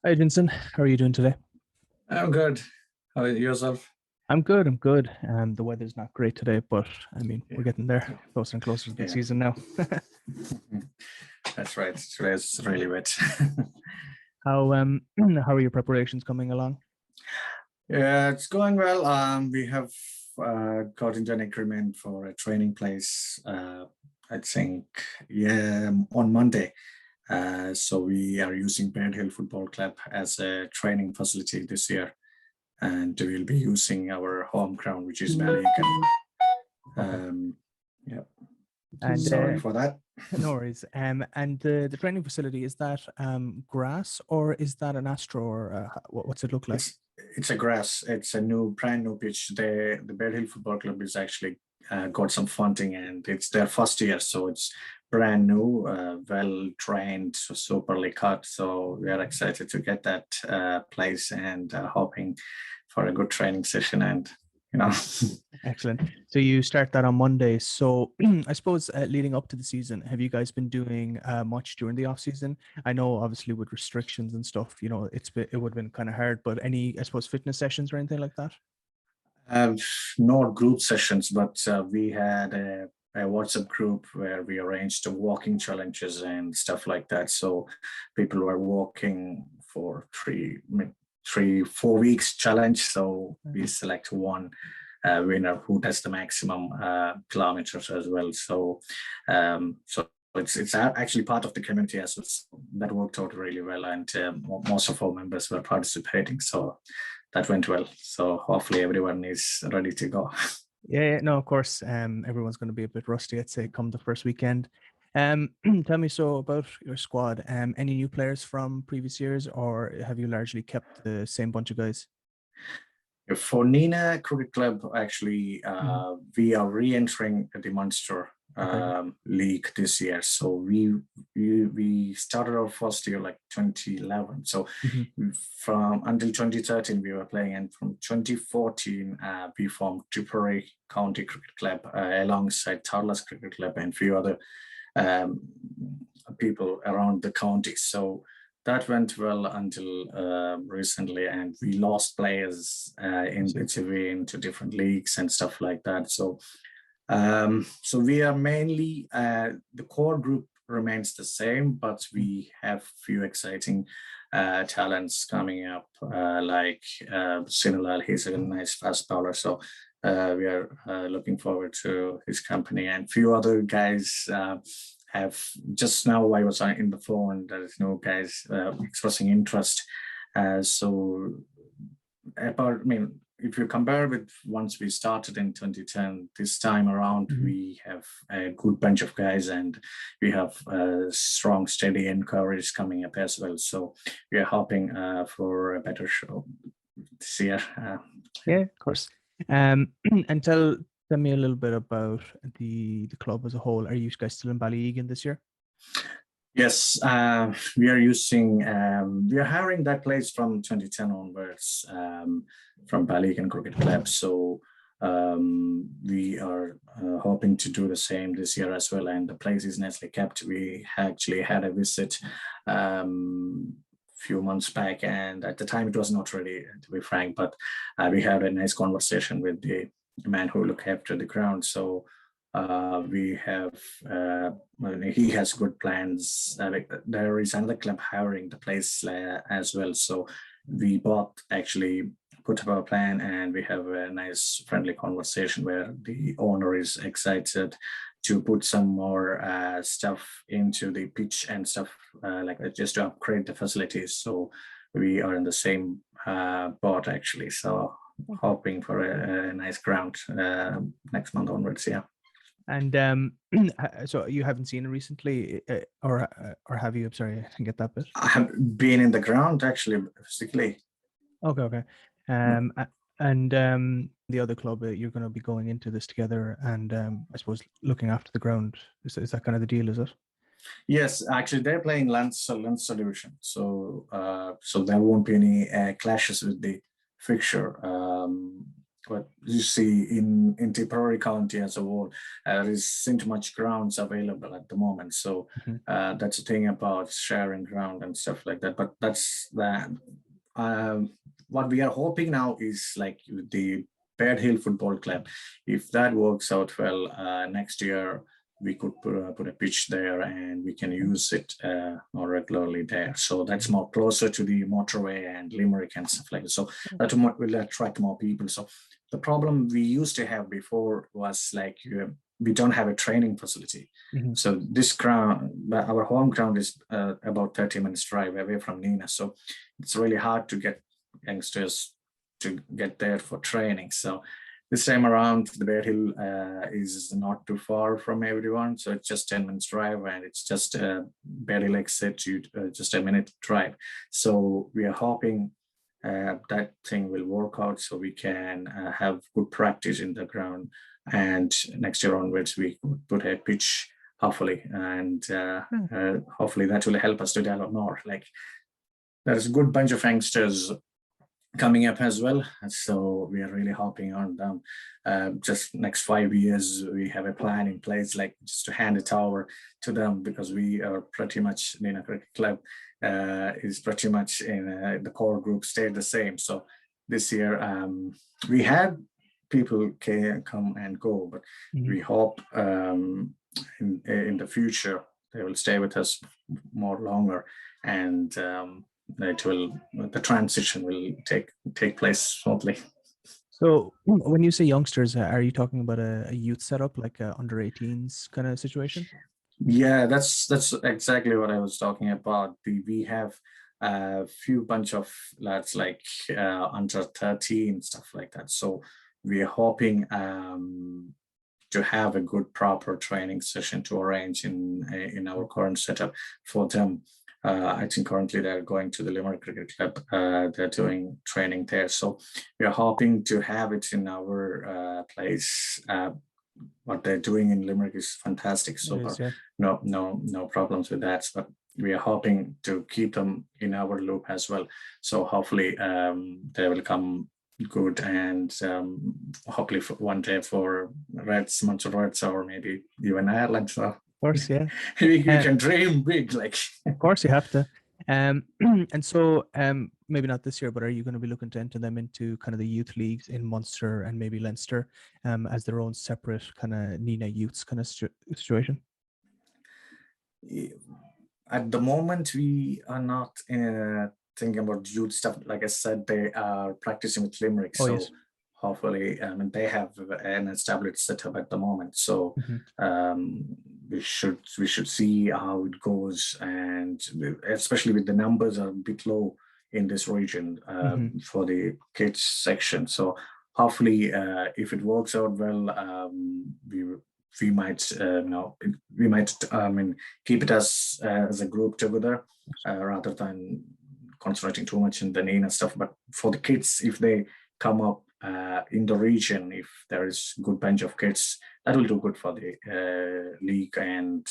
Hi, Ginson. How are you doing today? I'm good. How are yourself? I'm good. I'm good. The weather's not great today, but I mean, we're Yeah, getting there, closer and closer to the yeah, season now. that's right. Today's really wet. How are your preparations coming along? Yeah, it's going well. We have got into an agreement for a training place. I think, yeah, on Monday. So we are using Bear Hill Football Club as a training facility this year, and we'll be using our home ground, which is Ballygan. Okay. Yeah, And sorry for that. no worries. And the training facility, is that grass or is that an astro or what's it look like? It's a grass. It's a brand new pitch. The Bear Hill Football Club is actually got some funding, and it's their first year, so it's brand new, well trained, superly cut. So we are excited to get that place and hoping for a good training session. And you know, Excellent. So you start that on Monday. So I suppose leading up to the season, have you guys been doing much during the off season? I know obviously with restrictions and stuff, it would have been kind of hard, but any, I suppose, fitness sessions or anything like that? uh, not group sessions, but we had a WhatsApp group where we arranged walking challenges and stuff like that. So people were walking for 4 weeks challenge. So we select one winner who does the maximum kilometers as well. So it's actually part of the community as well. So that worked out really well, and most of our members were participating. So that went well. So hopefully everyone is ready to go. Yeah, no, of course. Everyone's going to be a bit rusty, I'd say, come the first weekend. Tell me so about your squad. Any new players from previous years, or have you largely kept the same bunch of guys? For Nenagh Cricket Club, actually, Mhm. we are re-entering the Munster Okay. league this year. So we started our first year like 2011. So Mhm. from until 2013 we were playing, and from 2014 we formed Tipperary County Cricket Club alongside Tarlas Cricket Club and few other um, people around the county. So that went well until recently, and we lost players I in see. between to different leagues and stuff like that. So we are mainly the core group remains the same, but Mm. we have few exciting talents coming up, like Sinulal. He's a nice fast bowler, so we are looking forward to his company, and few other guys. Have just now I was in the phone. There is no guys expressing interest. So about, I mean, if you compare with once we started in 2010, this time around Mhm. we have a good bunch of guys, and we have strong, steady encourage coming up as well. So we are hoping for a better show this year. Yeah, Yeah. of course. And tell me a little bit about the club as a whole. Are you guys still in Ballyegan this year? Yes, we are hiring that place from 2010 onwards, from Ballygan Cricket Club. So we are hoping to do the same this year as well. And the place is nicely kept. We actually had a visit few months back, and at the time it was not ready, to be frank, but we had a nice conversation with the man who looked after the ground. So we have he has good plans. Like, there is another club hiring the place as well. So we both actually put up a plan, and we have a nice friendly conversation where the owner is excited to put some more stuff into the pitch and stuff like that, just to upgrade the facilities. So we are in the same boat actually. So Okay. hoping for a nice ground next month onwards. Yeah. And so you haven't seen it recently, or have you? I'm sorry, I didn't get that bit. I have been in the ground actually physically. Okay, okay. Yeah. And the other club, you're going to be going into this together, and I suppose looking after the ground. Is that kind of the deal? Is it? Yes, actually they're playing Leinster division, so so there won't be any clashes with the fixture. But you see, in Tipperary County as a whole, there isn't much grounds available at the moment. So Mhm. that's the thing about sharing ground and stuff like that. But that's that. What we are hoping now is like the Bed Hill Football Club. If that works out well, next year we could put a pitch there and we can use it more regularly there. So that's more closer to the motorway and Limerick and stuff like that. So that will attract more people. So the problem we used to have before was like we don't have a training facility. Mhm. So this ground, our home ground is about 30 minutes drive away from Nenagh. So it's really hard to get youngsters to get there for training. So this time around, the Bear Hill is not too far from everyone. So it's just 10 minutes drive and it's just Bear Hill exit to just a minute drive. So we are hoping that thing will work out so we can have good practice in the ground. And next year onwards, we could put a pitch, hopefully, and hopefully that will help us to develop more. Like there's a good bunch of youngsters coming up as well. So we are really hoping on them. Just next 5 years, we have a plan in place, like just to hand it over to them because we are pretty much, Nenagh Cricket Club is pretty much in the core group stayed the same. So this year, we had people can come and go, but we hope in the future they will stay with us more longer and the transition will take place smoothly. So when you say youngsters, are you talking about a youth setup, like a under 18s kind of situation? Yeah, that's exactly what I was talking about. We have a few bunch of lads like under 13 stuff like that. So we are hoping to have a good proper training session to arrange in our current setup for them. I think currently they're going to the Limerick Cricket Club. They're doing training there. So we are hoping to have it in our place. What they're doing in Limerick is fantastic. So Yeah. no problems with that. But we are hoping to keep them in our loop as well. So hopefully they will come good and hopefully one day for Reds, Munster Reds, or maybe even Ireland. So Of course, yeah. we can dream big, like. Of course, you have to. And so maybe not this year, but are you going to be looking to enter them into kind of the youth leagues in Munster and maybe Leinster as their own separate kind of Nenagh youths kind of situation? At the moment, we are not thinking about youth stuff. Like I said, they are practicing with Limerick. Oh, so yes. hopefully, they have an established setup at the moment. So we should see how it goes, and especially with the numbers are a bit low in this region for the kids section. So hopefully, if it works out well, we might keep it as a group together rather than concentrating too much in the Nenagh stuff. But for the kids, if they come up in the region, if there is a good bunch of kids, that will do good for the league and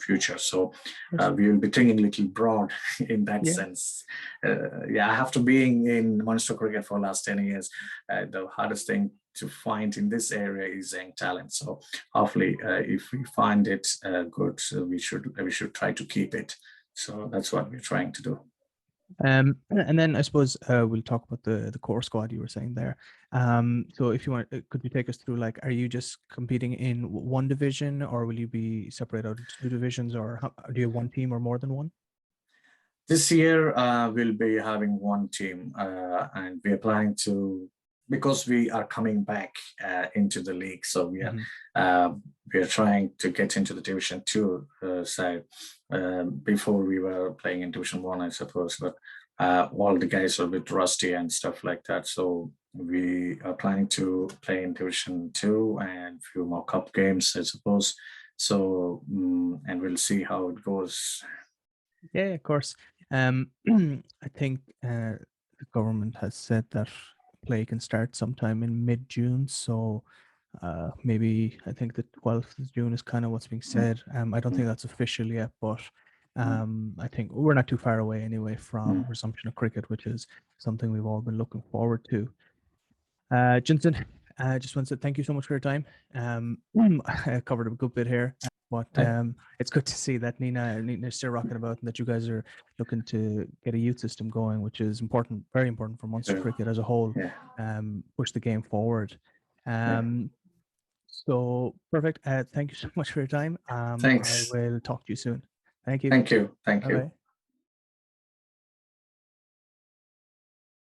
future. So we will be thinking a little broad in that sense. After being in Munster cricket for the last 10 years, the hardest thing to find in this area is young talent. So hopefully, if we find it good, we should try to keep it. So that's what we're trying to do. And then I suppose we'll talk about the core squad you were saying there. So if you want, could you take us through, like, are you just competing in one division, or will you be separated out into two divisions, or do you have one team or more than one? This year we'll be having one team, and we are planning to, because we are coming back into the league, so we are trying to get into the Division 2 side. Before we were playing in Division 1, I suppose, but all the guys are a bit rusty and stuff like that. So we are planning to play in Division 2 and a few more cup games, I suppose. So and we'll see how it goes. Yeah, of course. I think the government has said that play can start sometime in mid-June. So maybe I think the 12th of June is kind of what's being said. I don't think that's official yet, but I think we're not too far away anyway from resumption of cricket, which is something we've all been looking forward to. Ginson, I just want to say thank you so much for your time. I covered a good bit here, but it's good to see that Nenagh is still rocking about, and that you guys are looking to get a youth system going, which is important, very important for Munster cricket as a whole. Push the game forward. So perfect. Thank you so much for your time. Thanks. I will talk to you soon. Thank you. Thank you. Thank you. Bye-bye.